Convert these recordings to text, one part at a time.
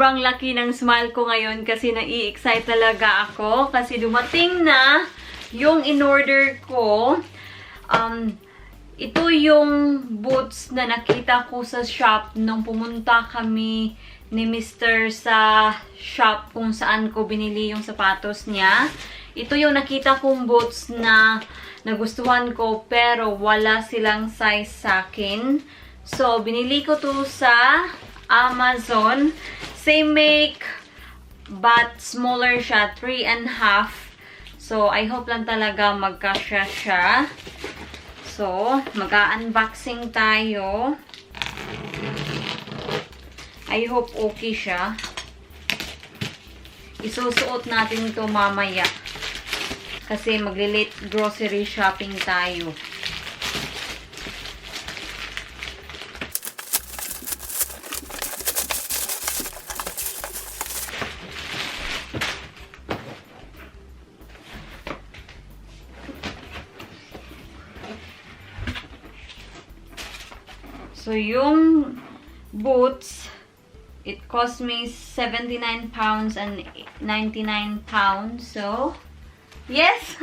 sobrang laki ng smile ko ngayon kasi nai-excite talaga ako kasi dumating na yung in-order ko. Ito yung boots na nakita ko sa shop nung pumunta kami ni Mr. sa shop kung saan ko binili yung sapatos niya. Ito yung nakita kong boots na nagustuhan ko pero wala silang size sa akin. So, binili ko to sa Amazon. Same make but smaller siya, 3.5. So, I hope lang talaga magkasya siya. So, mag-unboxing tayo. I hope okay siya. Isusuot natin ito mamaya. Kasi magli-late grocery shopping tayo. So, yung boots, it cost me 79 pounds and 99 pounds. So, yes,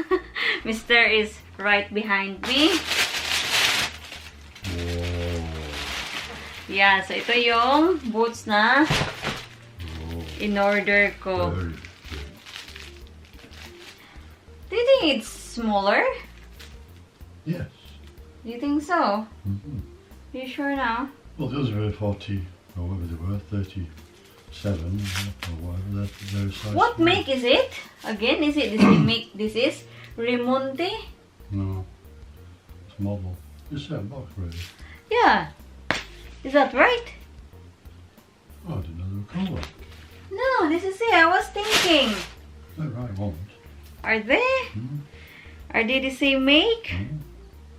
Mr. is right behind me. Yeah, so ito yung boots na in-order ko. Do you think it's smaller? Yes. Do you think so? Mm-hmm. Are you sure now? Well, those are 40, or whatever they were, 37, or whatever, they're size. What make is it? Again, is it the same make? This is Remonte? No. It's model. It's that box, really. Yeah. Is that right? Oh, I didn't know they were colour. No, this is it. I was thinking. They're right ones. Are they? Mm-hmm. Are they the same make? Mm-hmm.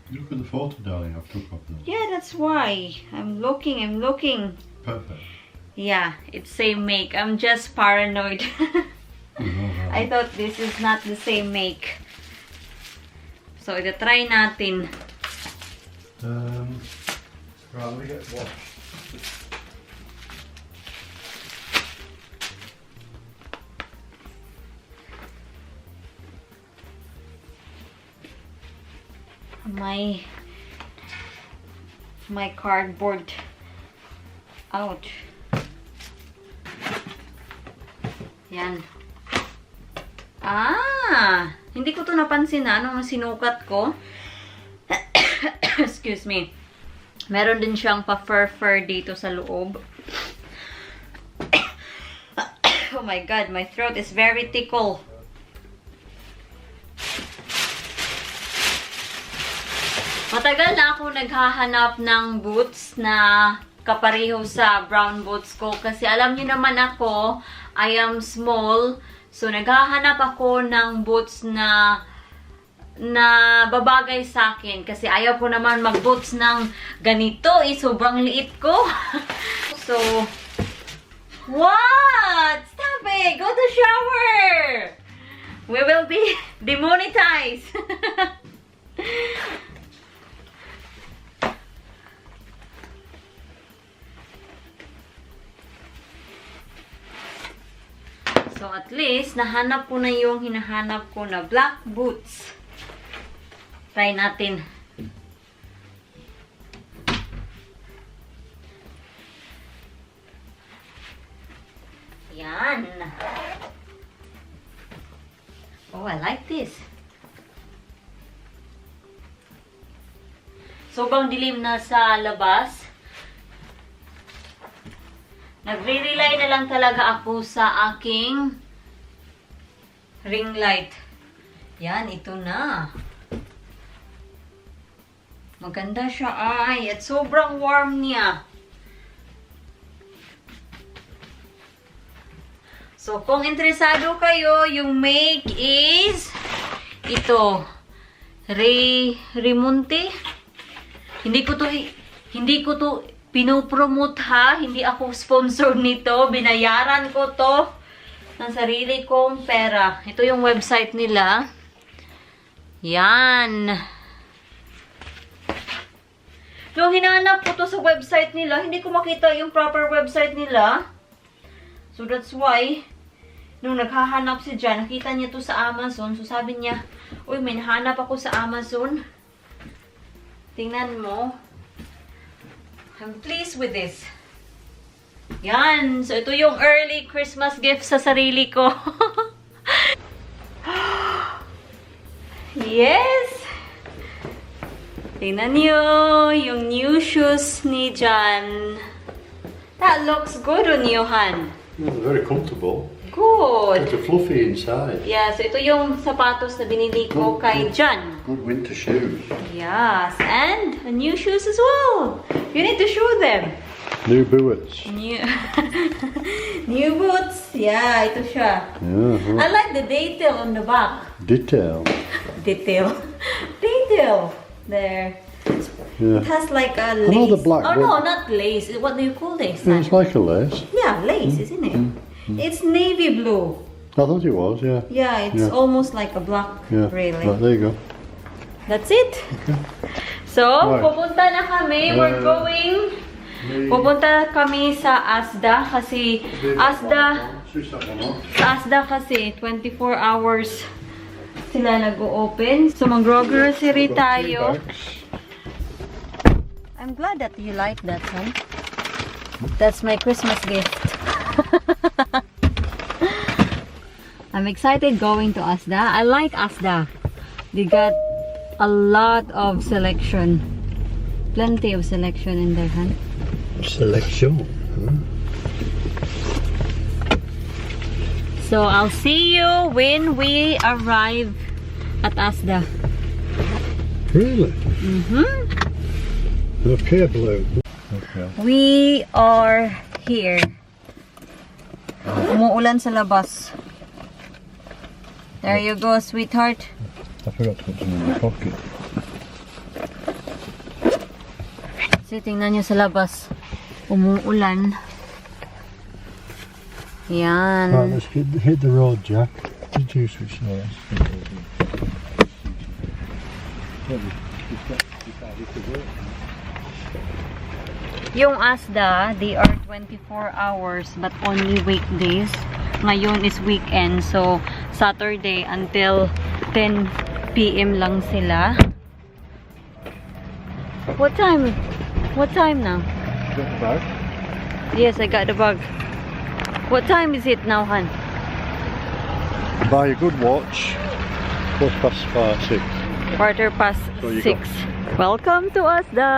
Look at the photo, darling, I've took of them. Yeah, that's why. I'm looking. Perfect. Yeah, it's same make. I'm just paranoid. I thought this is not the same make. So, ito try natin. Right, let me get washed. My cardboard. Ouch. Yan. Hindi ko to napansin na nung sinukat ko. Excuse me. Meron din siyang pa-fur dito sa loob. Oh my God, my throat is very tickle. Matagal na ako naghahanap ng boots na kapareho sa brown boots ko. Kasi alam niyo naman ako, I am small. So, naghahanap ako ng boots na babagay sa akin. Kasi ayaw ko naman mag-boots ng ganito. Sobrang liit ko. So, what? Stop it! Go to shower! We will be demonetized. So, at least, nahanap ko na yung hinahanap ko na black boots. Try natin. Yan. Oh, I like this. Sobrang dilim na sa labas. Nagre-rely na lang talaga ako sa aking ring light. Yan, ito na. Maganda siya ay. At sobrang warm niya. So, kung interesado kayo, yung make is ito. Remonte. Hindi ko to pinopromote ha. Hindi ako sponsor nito. Binayaran ko to ng sarili kong pera. Ito yung website nila. Yan. Nung hinanap ko to sa website nila, hindi ko makita yung proper website nila. So that's why, nung naghahanap si Jan, nakita niya to sa Amazon. So sabi niya, uy, may nahanap ako sa Amazon. Tingnan mo. I'm pleased with this. Yan. So ito yung early Christmas gift sa sarili ko. Yes! Tingnan niyo yung new shoes ni Jan. That looks good on you, Han. Yeah, they're very comfortable. Good. It's a fluffy inside. Yeah, so ito yung sapatos na binili ko kay Jan. Good winter shoes. Yes, and new shoes as well. You need to show them. New boots. New, new boots. Yeah, ito siya. Yeah. I like the detail on the back. Detail. Detail. Detail. There. Yeah. It has like a lace. Another black oh book. no, not lace. What do you call this? It's like a lace. Yeah, lace, isn't it? It's navy blue. I thought it was, yeah. Yeah, it's almost like a black, Yeah. really. Right, there you go. That's it. So, Right. pupunta na kami. We're going. Pupunta kami sa Asda kasi Switch that one on. sa Asda kasi 24 hours sila nag-open. So, mag-grocery tayo. I'm glad that you like that, son. That's my Christmas gift. I'm excited going to Asda. I like Asda. They got a lot of selection. Plenty of selection in there, huh? Selection. So I'll see you when we arrive at Asda. Really? Mm-hmm. Okay, blue. Okay. We are here. Umuulan sa labas. There you go, sweetheart. I forgot to put some in my pocket. So, tingnan nyo sa labas. Umuulan. Yan. Right, let's hit the road, Jack. Did you switch the Yung Asda, they are 24 hours but only weekdays. Ngayon is weekend, so Saturday until 10 PM lang sila. What time? What time now? Got the bag? Yes, I got the bag. What time is it now, Han? Buy a good watch. 6:15. Quarter past So you 6. Welcome to Asda.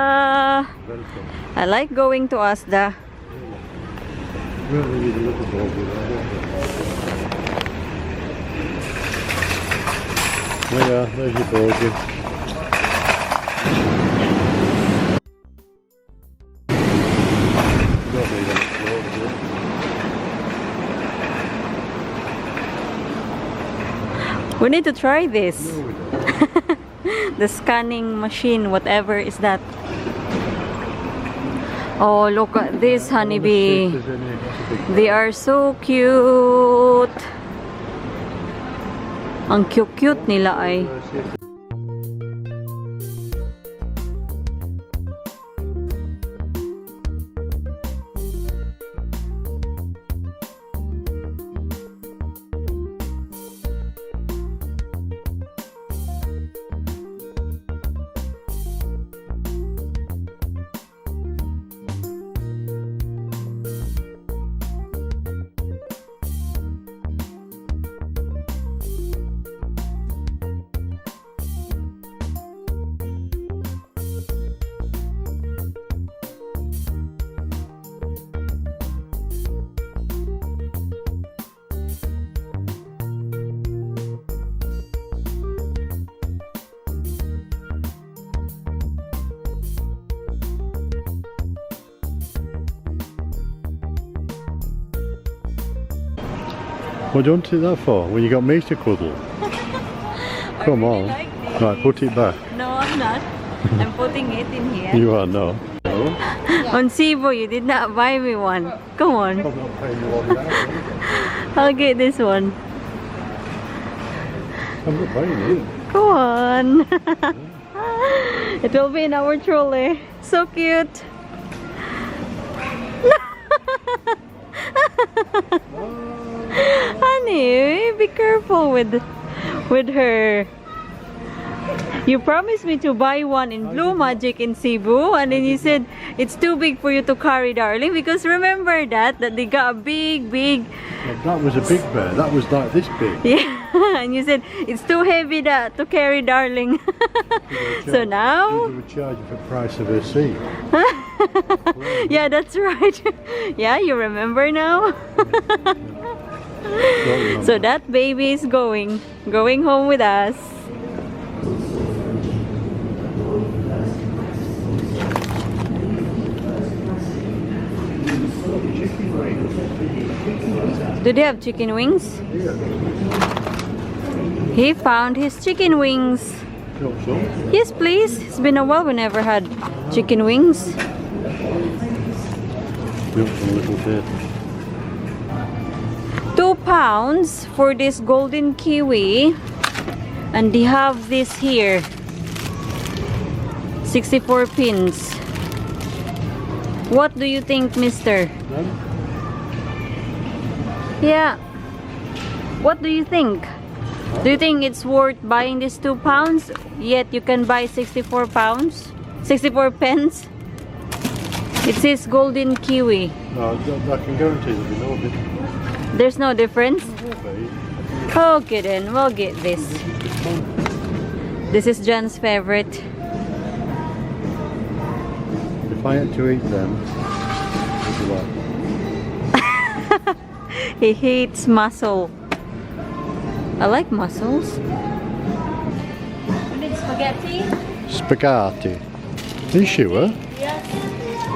Welcome. I like going to Asda. Really need a little dog with that. Yeah, there's your bogey. Don't need any clothes, do you? We need to try this. No, we don't. The scanning machine, whatever is that. Oh, look at this honeybee. If there's any, that's a big They are so cute. Ang cute-cute nila ay. What do you want to do that for? When you got me to cuddle? Come on. Right, put it back. No, I'm not. I'm putting it in here. You are no. On Cebu, you did not buy me one. Come on. I'm not paying you one now. I'll get this one. I'm not buying it. Go on. It will be in our trolley. So cute. be careful with her. You promised me to buy one in Blue Magic in Cebu, and then you said it's too big for you to carry, darling. Because remember that they got a big. Well, that was a big bear. That was like this big. Yeah, and you said it's too heavy to carry, darling. So now they would charge you for the price of her seat. yeah, that's right. Yeah, you remember now. So that baby is going home with us. Do they have chicken wings? Yeah. He found his chicken wings. Yes, please. It's been a while we never had chicken wings. Built a little bit. £2 for this golden kiwi, and they have this here, 64 pins. What do you think, mister? Yeah, what do you think? Do you think it's worth buying this £2, yet you can buy 64 pence? It says golden kiwi. No, I can guarantee there'll be no difference. There's no difference? Okay then, we'll get this. This is John's favorite. If I had to eat them, it'd be like... He hates mussel. I like mussels. You need spaghetti? Spaghetti. Are you sure? Yes.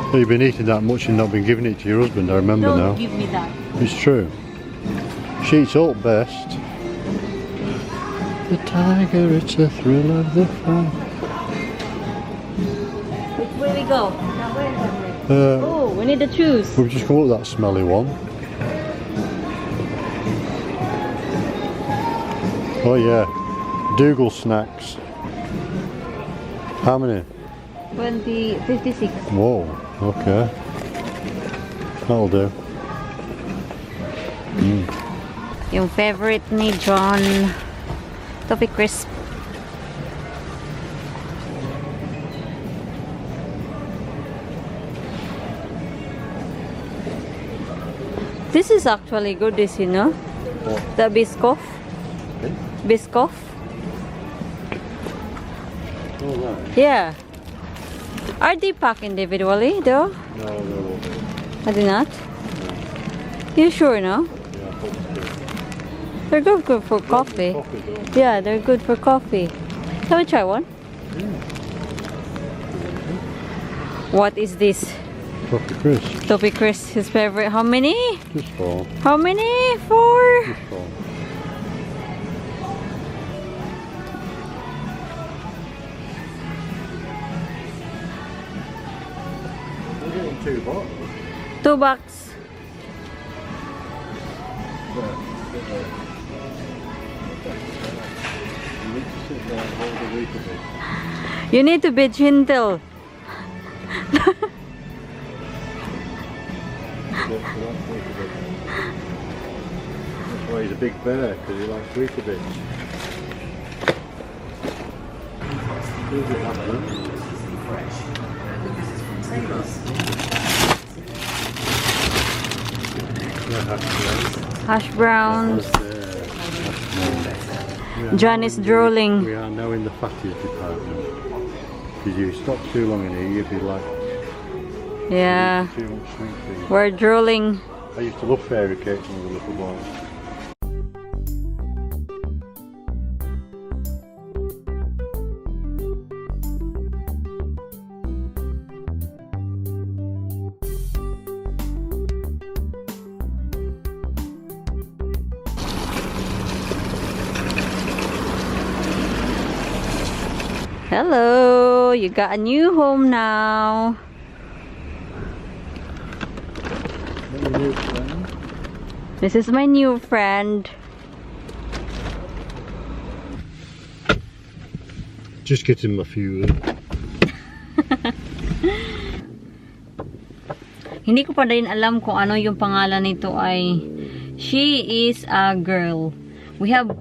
Well, you've been eating that much and not been giving it to your husband, I remember now. Don't give me that. It's true. She eats all best. The tiger, it's a thrill of the fight. Which way we go? That way or that way? Oh, we need to choose. We've just come up that smelly one. Oh yeah, Dougal snacks. How many? 56. Whoa, okay. That'll do. Yung favorite ni John, Toffee Crisp. This is actually good, this, you know? What? The Biscoff. Okay. Biscoff. Oh, right. Yeah. Are they packed individually though? No, they won't be. Are they not? No. You sure, no? Yeah, I thought so. They're good for coffee. Yeah, they're good for coffee. Can we try one? What is this? Toffee crisp. Toffee Crisp, his favorite. How many? Just 4. How many? 4? Just 4. We're getting $2. $2. You need to sit there and hold the weight of it. You need to be gentle. That's why he's a big bear, because he likes Weetabix. Hash browns. John is drooling. We are now in the fatties department. If you stop too long in here, you'd be like, Yeah, too much sweet for you. we're drooling. I used to love fairy cakes when I was a little boy. Hello, you got a new home now. This is my new friend. Just getting my fuel. Hindi ko pa rin alam kung ano yung pangalan nito ay She is a Girl. We have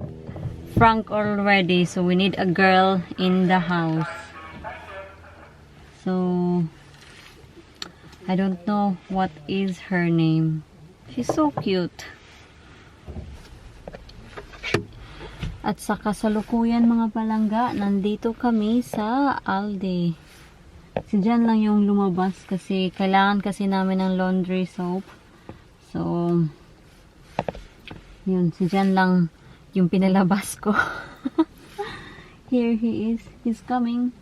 Frank already, so we need a girl in the house. So I don't know what is her name. She's so cute. At sa kasalukuyan mga palangga, nandito kami sa Aldi. Si Jan lang yung lumabas kasi kailangan kasi namin ng laundry soap. So, yun, si Jan lang yung pinalabas ko. Here he is. He's coming.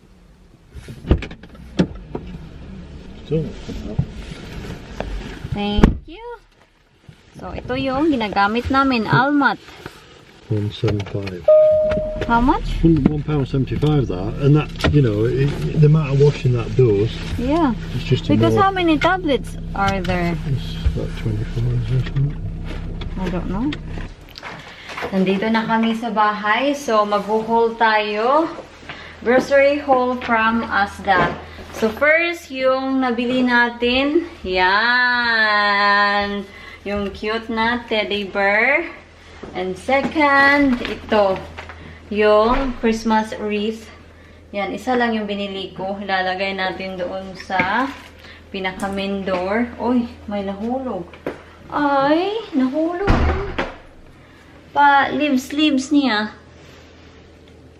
Thank you. So, ito yung ginagamit namin, Almat. 175. How much? £1.75 that, and that, you know, the amount of washing that does. Yeah. It's just Because how many tablets are there? It's about 24 or something. I don't know. Nandito na kami sa bahay, so mag-haul tayo. Grocery haul from Asda. So first, yung nabili natin, yan. Yung cute na teddy bear. And second, ito. Yung Christmas wreath. Yan, isa lang yung binili ko. Ilalagay natin doon sa pinaka-main door. Uy, may nahulog. Ay, nahulog yung leaves niya.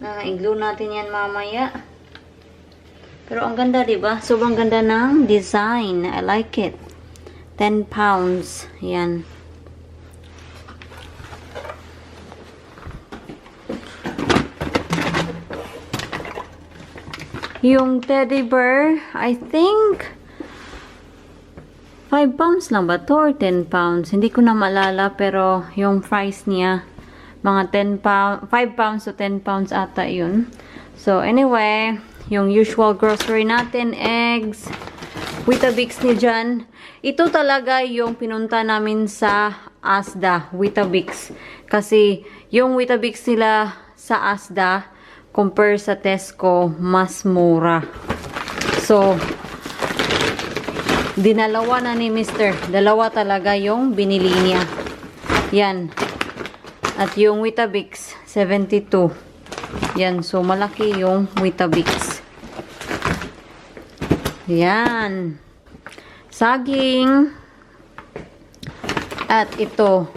I-glue natin yan mamaya. Pero ang ganda, diba? Sobrang ganda ng design. I like it. 10 pounds. Yan. Yung teddy bear, I think 5 pounds lang ba to or 10 pounds? Hindi ko na maalala, pero yung price niya, mga 5 pounds to 10 pounds ata yun. So, anyway, yung usual grocery natin, eggs, Weetabix ni Jan. Ito talaga yung pinunta namin sa Asda, Weetabix. Kasi, yung Weetabix nila sa Asda, compare sa Tesco, mas mura. So, dinalawa na ni Mr. Dalawa talaga yung binili niya. Yan. At yung Weetabix, 72. Yan. So, malaki yung Weetabix. Yan. Saging. At ito,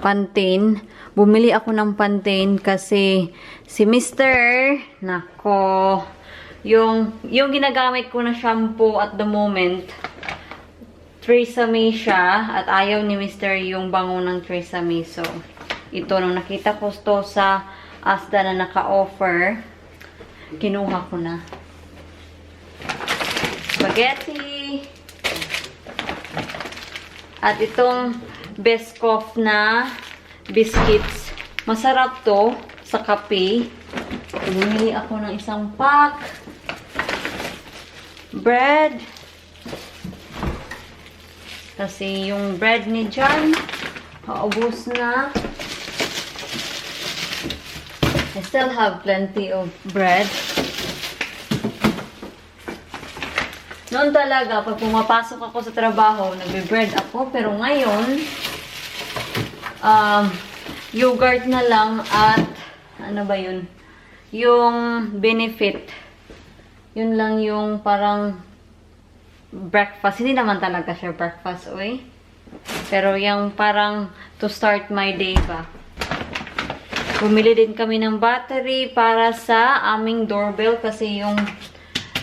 Pantene. Bumili ako ng Pantene kasi si Mr. Nako, yung ginagamit ko na shampoo at the moment, Tresemme siya at ayaw ni Mr. yung bango ng Tresemme. So, ito, nung nakita ko to sa Asda na naka-offer, kinuha ko na. Spaghetti. At itong Biscoff na biscuits. Masarap to sa kape. Bumili ako ng isang pack. Bread. Kasi yung bread ni Jan, paubos na. I still have plenty of bread. Noon talaga, pag pumapasok ako sa trabaho, nagbe-bread ako. Pero ngayon, yogurt na lang at ano ba yun? Yung Benefit. Yun lang yung parang breakfast. Hindi naman talaga siya breakfast, oy. Pero yung parang to start my day ba. Bumili din kami ng battery para sa aming doorbell kasi yung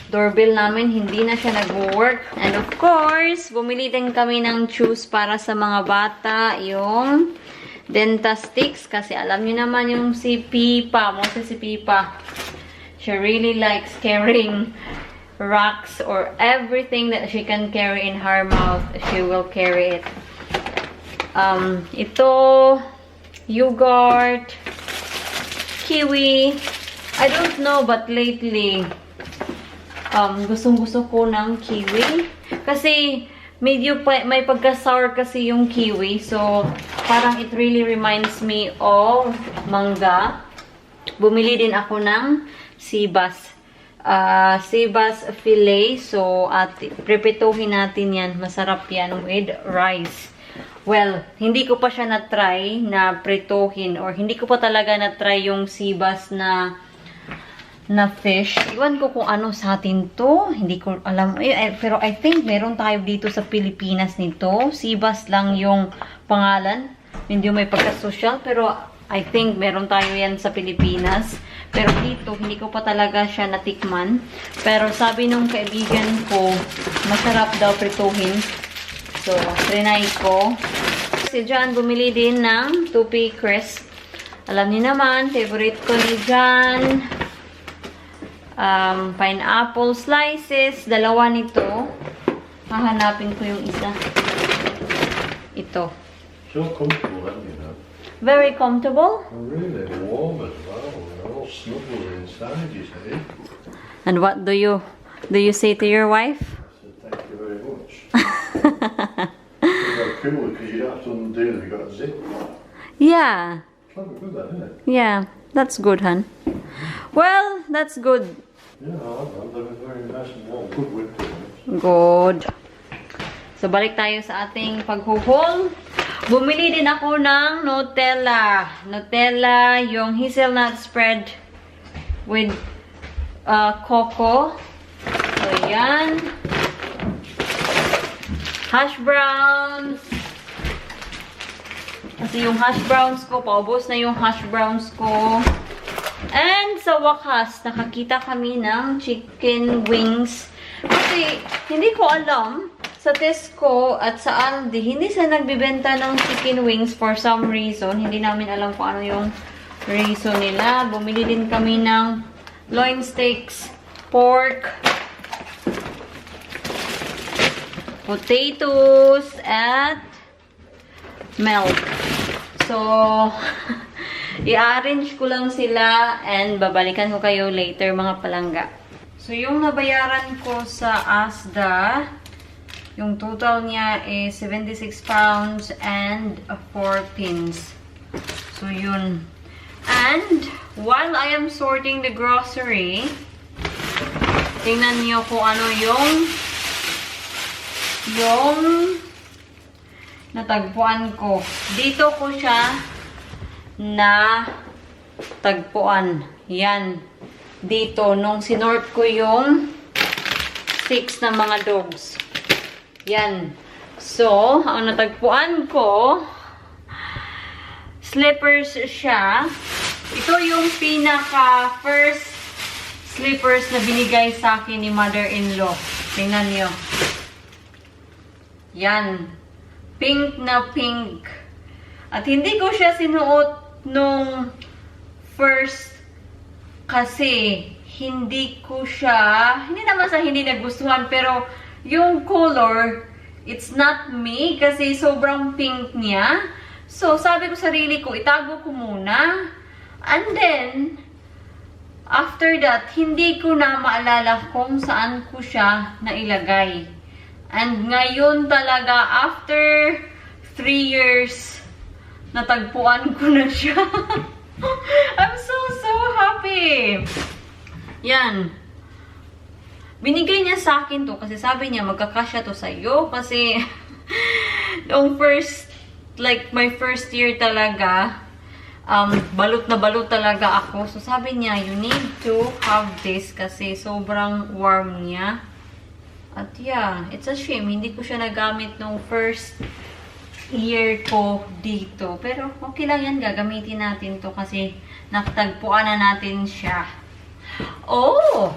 doorbell namin hindi na siya nag-work. And of course, bumili din kami ng shoes para sa mga bata, yung Dentastics, kasi alam niyo naman yung si Pipa, mostly si Pipa, she really likes carrying rocks or everything that she can carry in her mouth, she will carry it. Ito, yogurt, kiwi, I don't know, but lately, gustong-gusto ko ng kiwi, kasi medyo may pagka-sour kasi yung kiwi. So, parang it really reminds me of mangga. Bumili din ako ng sibas. Sibas fillet. So, at prepituhin natin yan. Masarap yan with rice. Well, hindi ko pa siya na-try na prituhin or hindi ko pa talaga na-try yung sibas na fish. Iwan ko kung ano sa atin to. Hindi ko alam. Pero I think meron tayo dito sa Pilipinas nito. Sibas lang yung pangalan. Hindi may pagka-social. Pero I think meron tayo yan sa Pilipinas. Pero dito, hindi ko pa talaga siya natikman. Pero sabi nung kaibigan ko, masarap daw prituhin. So, trinay ko. Si John bumili din ng 2P crisp. Alam niyo naman, favorite ko ni John. Pineapple slices. Dalawa nito. Hahanapin ko yung isa. Ito. So comfortable, aren't you, know? Very comfortable. Really warm as well. They're all snuggled inside, you see. And what do you say to your wife? I said, thank you very much. It's cooler because you don't have to undo them. You've got a zip. Yeah. Kind of good, that, isn't it? Yeah. That's good, hon. Well, that's good. Yeah, I like them. They're very nice and warm. Good winter. Good. So, balik tayo sa ating paghuhol. Bumili din ako ng Nutella. Nutella, yung hazelnut spread with cocoa. So, yan. Hash browns. Kasi yung hash browns ko, paubos na yung hash browns ko. And sa wakas, nakakita kami ng chicken wings. Kasi, hindi ko alam, sa Tesco at sa Aldi, hindi sila nagbibenta ng chicken wings for some reason. Hindi namin alam kung ano yung reason nila. Bumili din kami ng loin steaks, pork, potatoes, at milk. So, i-arrange ko lang sila and babalikan ko kayo later, mga palangga. So, yung nabayaran ko sa Asda, yung total niya is 76 pounds and 4 pins. So, yun. And, while I am sorting the grocery, tingnan niyo kung ano yung natagpuan ko. Dito ko siya na tagpuan. Yan. Dito, nung sinort ko yung 6 na mga dogs. Yan. So, ang natagpuan ko, slippers siya. Ito yung pinaka first slippers na binigay sa akin ni mother-in-law. Tingnan nyo. Yan. Pink na pink. At hindi ko siya sinuot nung first kasi hindi naman sa hindi nagustuhan, pero yung color, it's not me kasi sobrang pink niya. So, sabi ko sarili ko, itago ko muna. And then, after that, hindi ko na maalala kung saan ko siya nailagay. And ngayon talaga, after 3 years, natagpuan ko na siya. I'm so happy. Yan. Binigay niya sa akin to kasi sabi niya magkakasya to sa'yo kasi yung my first year talaga, balot na balot talaga ako. So sabi niya, you need to have this kasi sobrang warm niya. At yeah, it's a shame. Hindi ko siya nagamit nung first year ko dito. Pero okay lang yan. Gagamitin natin to kasi nakatagpuan na natin siya. Oh!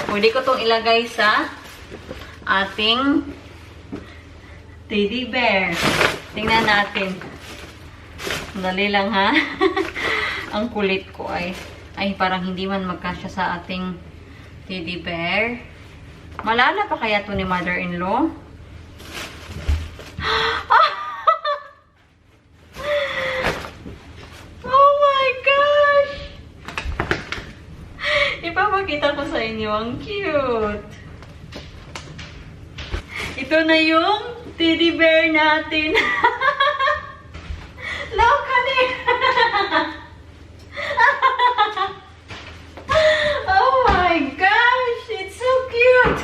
Pwede ko itong ilagay sa ating teddy bear. Tingnan natin. Dali lang, ha? Ang kulit ko ay parang hindi man magkasya sa ating teddy bear. Malala pa kaya to ni mother-in-law? Oh my gosh! Ipapakita ko sa inyo. Ang cute! Ito na yung teddy bear natin. Look, honey! Oh my gosh! It's so cute!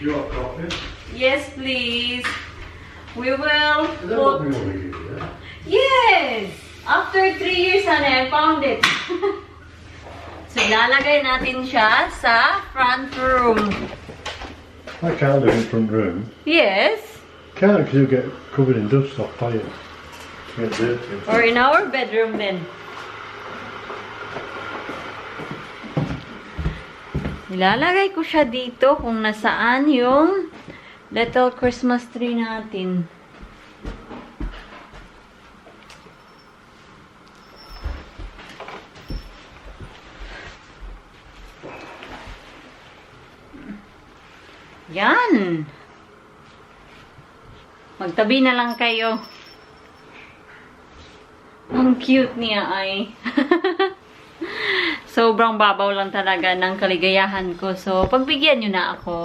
Do you want coffee? Yes, please. We will Is that what we want to do, yeah? Yes! After 3 years, honey, I found it. So, ilalagay natin siya sa front room. I can't do it in front room. Yes. Can't because you get covered in dust off fire. Get dirty. Or in our bedroom then. Ilalagay ko siya dito kung nasaan yung little Christmas tree natin. Yan. Magtabi na lang kayo. Ang cute niya ay. Sobrang babaw lang talaga ng kaligayahan ko. So, pagbigyan nyo na ako.